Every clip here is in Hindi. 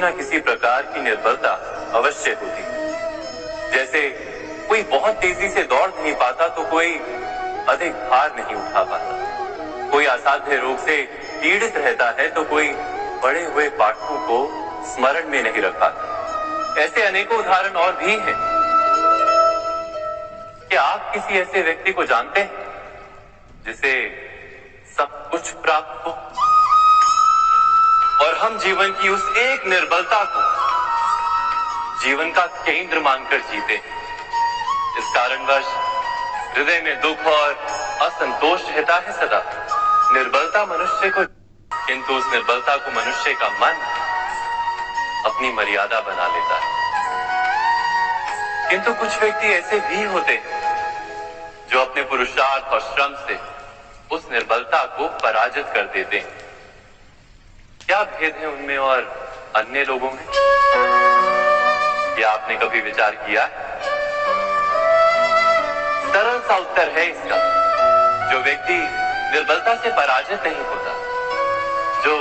ना किसी प्रकार की निर्बलता अवश्य होती है। जैसे कोई बहुत तेजी से दौड़ नहीं पाता तो कोई अधिक भार नहीं उठा पाता, कोई असाध्य रोग से पीड़ित रहता है तो कोई बड़े हुए पाठों को स्मरण में नहीं रख पाता। ऐसे अनेकों उदाहरण और भी हैं। क्या आप किसी ऐसे व्यक्ति को जानते हैं जिसे सब कुछ प्राप्त हो और हम जीवन की उस एक निर्बलता को जीवन का केंद्र मानकर जीते? इस कारणवश हृदय में दुख और असंतोष रहता है सदा। निर्बलता मनुष्य को, किंतु उस निर्बलता को मनुष्य का मन अपनी मर्यादा बना लेता है। किंतु कुछ व्यक्ति ऐसे भी होते हैं जो अपने पुरुषार्थ और श्रम से उस निर्बलता को पराजित कर देते हैं। क्या भेद है उनमें और अन्य लोगों में? क्या आपने कभी विचार किया? सरल सा उत्तर है इसका। जो व्यक्ति निर्बलता से पराजित नहीं होता, जो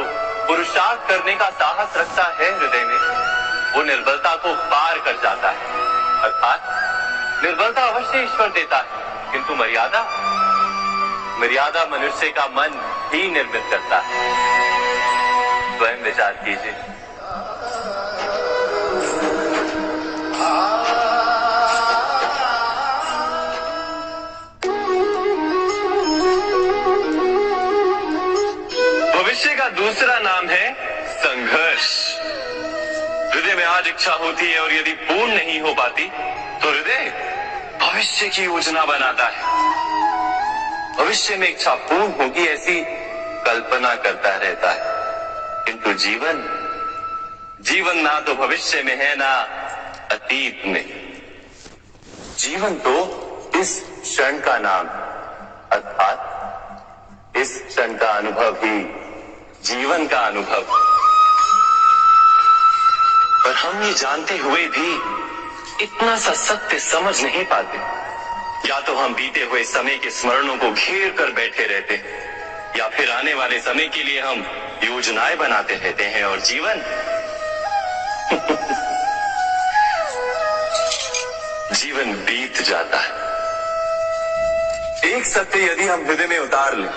पुरुषार्थ करने का साहस रखता है हृदय में, वो निर्बलता को पार कर जाता है। अर्थात निर्बलता अवश्य ईश्वर देता है, किंतु मर्यादा मनुष्य का मन ही निर्मित करता है। स्वयं विचार कीजिए। भविष्य का दूसरा नाम है संघर्ष। हृदय में आज इच्छा होती है और यदि पूर्ण नहीं हो पाती तो हृदय भविष्य की योजना बनाता है। भविष्य में इच्छा पूर्ण होगी ऐसी कल्पना करता रहता है, किंतु जीवन ना तो भविष्य में है ना अतीत में। जीवन तो इस क्षण का नाम, अर्थात इस क्षण का अनुभव ही जीवन का अनुभव। पर हम ये जानते हुए भी इतना सा सत्य समझ नहीं पाते। या तो हम बीते हुए समय के स्मरणों को घेर कर बैठे रहते हैं, या फिर आने वाले समय के लिए हम योजनाएं बनाते रहते हैं और जीवन बीत जाता है। एक सत्य यदि हम हृदय में उतार लें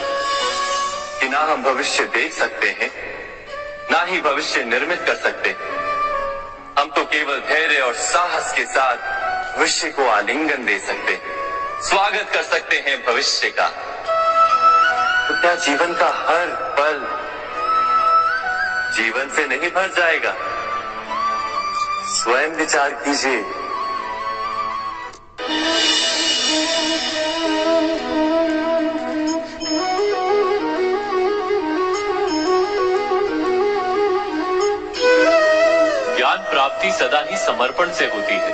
कि ना हम भविष्य देख सकते हैं, ना ही भविष्य निर्मित कर सकते हैं, हम तो केवल धैर्य और साहस के साथ भविष्य को आलिंगन दे सकते हैं, स्वागत कर सकते हैं भविष्य का। तो क्या जीवन का हर पल जीवन से नहीं भर जाएगा? स्वयं विचार कीजिए। ज्ञान प्राप्ति सदा ही समर्पण से होती है,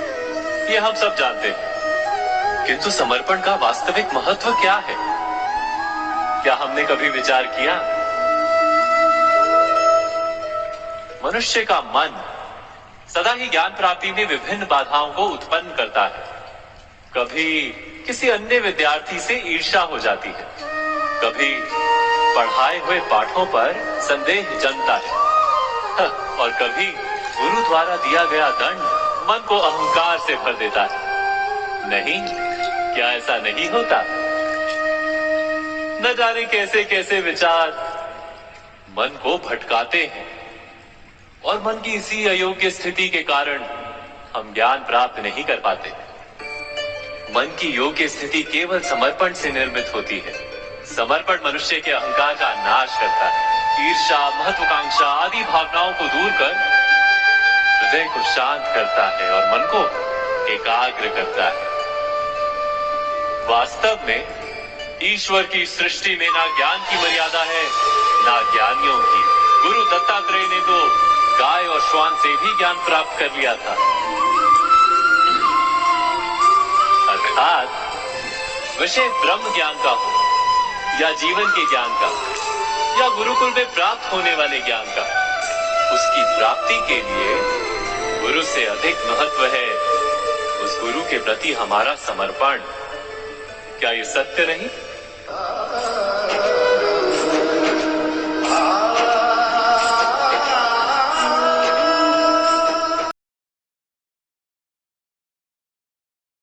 ये हम सब जानते हैं। किंतु समर्पण का वास्तविक महत्व क्या है? क्या हमने कभी विचार किया? मनुष्य का मन सदा ही ज्ञान प्राप्ति में विभिन्न बाधाओं को उत्पन्न करता है। कभी किसी अन्य विद्यार्थी से ईर्ष्या हो जाती है, कभी पढ़ाए हुए पाठों पर संदेह जमता है, और कभी गुरु द्वारा दिया गया दंड मन को अहंकार से भर देता है। नहीं, क्या ऐसा नहीं होता? न जाने कैसे कैसे विचार मन को भटकाते हैं, और मन की इसी अयोग्य स्थिति के कारण हम ज्ञान प्राप्त नहीं कर पाते। मन की योग्य स्थिति केवल समर्पण से निर्मित होती है। समर्पण मनुष्य के अहंकार का नाश करता है, ईर्ष्या, महत्वाकांक्षा आदि भावनाओं को दूर कर हृदय को शांत करता है और मन को एकाग्र करता है। वास्तव में ईश्वर की सृष्टि में ना ज्ञान की मर्यादा है, ना ज्ञानियों की। गुरु दत्तात्रेय ने तो गाय और श्वान से भी ज्ञान प्राप्त कर लिया था। अर्थात विषय ब्रह्म ज्ञान का हो या जीवन के ज्ञान का या गुरुकुल में प्राप्त होने वाले ज्ञान का, उसकी प्राप्ति के लिए गुरु से अधिक महत्व है उस गुरु के प्रति हमारा समर्पण। क्या ये सत्य नहीं?